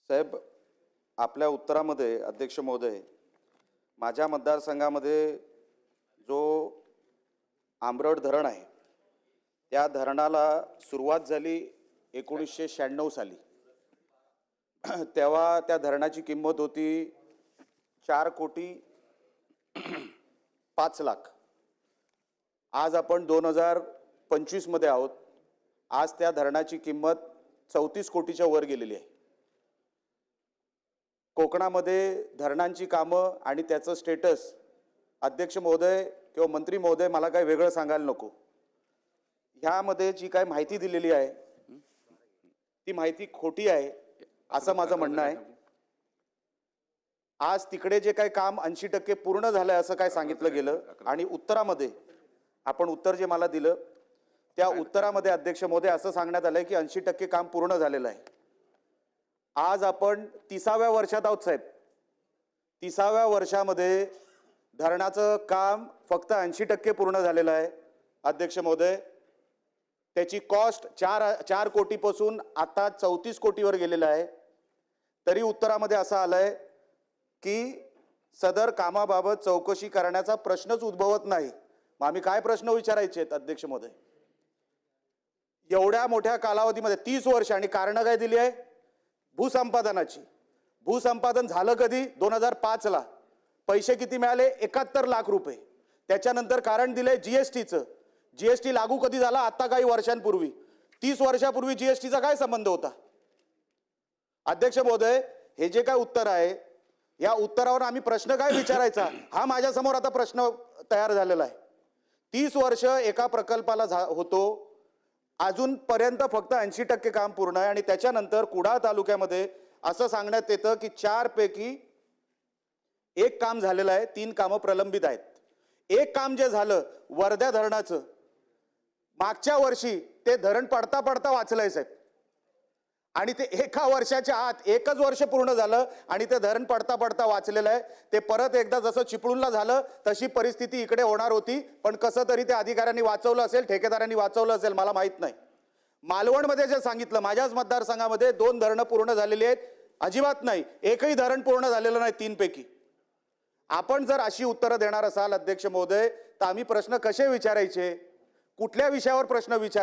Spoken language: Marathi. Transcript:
साहेब, आपल्या उत्तरामध्ये अध्यक्ष महोदय, माझ्या मतदारसंघामध्ये जो आंबरड धरण आहे त्या धरणाला सुरुवात झाली 1996 साली. तेव्हा त्या धरणाची किंमत होती 4,05,00,000. आज आपण 2025 मध्ये आहोत. आज त्या धरणाची किंमत 34 कोटीच्या वर गेलेली आहे. कोकणामध्ये धरणांची कामं आणि त्याचं स्टेटस अध्यक्ष महोदय किंवा मंत्री महोदय मला काही वेगळं सांगायला नको. ह्यामध्ये जी काय माहिती दिलेली आहे ती माहिती खोटी आहे असं माझं म्हणणं आहे. आज तिकडे जे काही काम 80% पूर्ण झालंय असं काय सांगितलं गेलं आणि उत्तरामध्ये आपण उत्तर जे मला दिलं त्या उत्तरामध्ये अध्यक्ष महोदय असं सांगण्यात आलंय की 80% काम पूर्ण झालेलं आहे. आज आपण 30व्या वर्षात आहोत साहेब. 30व्या वर्षामध्ये धरणाचं काम फक्त 80% पूर्ण झालेलं आहे. अध्यक्ष महोदय, त्याची कॉस्ट 4 कोटीपासून आता 34 कोटीवर गेलेलं आहे. तरी उत्तरामध्ये असं आलंय की सदर कामाबाबत चौकशी करण्याचा प्रश्नच उद्भवत नाही. मग आम्ही काय प्रश्न विचारायचे आहेत अध्यक्ष महोदय? एवढ्या मोठ्या कालावधीमध्ये 30 वर्ष आणि कारण काय दिली आहे? भूसंपादनाची. भूसंपादन झालं कधी? 2005 ला. पैसे किती मिळाले? 71 लाख रुपये. त्याच्यानंतर कारण दिले जीएसटीचं. जीएसटी लागू कधी झाला? आता काही वर्षांपूर्वी. 30 वर्षापूर्वी जीएसटीचा काय संबंध होता? अध्यक्ष महोदय, हे जे काय उत्तर आहे या उत्तरावर आम्ही प्रश्न काय विचारायचा हा माझ्या समोर आता प्रश्न तयार झालेला आहे. 30 वर्ष एका प्रकल्पाला होतो, अजूनपर्यंत फक्त 80% काम पूर्ण आहे आणि त्याच्यानंतर कुडाळ तालुक्यामध्ये असं सांगण्यात येतं की 4 पैकी 1 काम झालेलं आहे, 3 कामं प्रलंबित आहेत. 1 काम जे झालं वर्धा धरणाचं, मागच्या वर्षी ते धरण पडता पडता वाचलंय साहेब. आणि ते एका वर्षाच्या आत 1च वर्ष पूर्ण झालं आणि ते धरण पडता पडता वाचलेलं आहे. ते परत एकदा जसं चिपळूणला झालं तशी परिस्थिती इकडे होणार होती, पण कसं तरी ते अधिकाऱ्यांनी वाचवलं असेल, ठेकेदारांनी वाचवलं असेल, मला माहित नाही. मालवणमध्ये जे सांगितलं, माझ्याच मतदारसंघामध्ये 2 धरणं पूर्ण झालेली आहेत, अजिबात नाही. एकही धरण पूर्ण झालेलं नाही 3 पैकी. आपण जर अशी उत्तरं देणार असाल अध्यक्ष महोदय तर आम्ही प्रश्न कसे विचारायचे? कुठल्या विषयावर प्रश्न विचार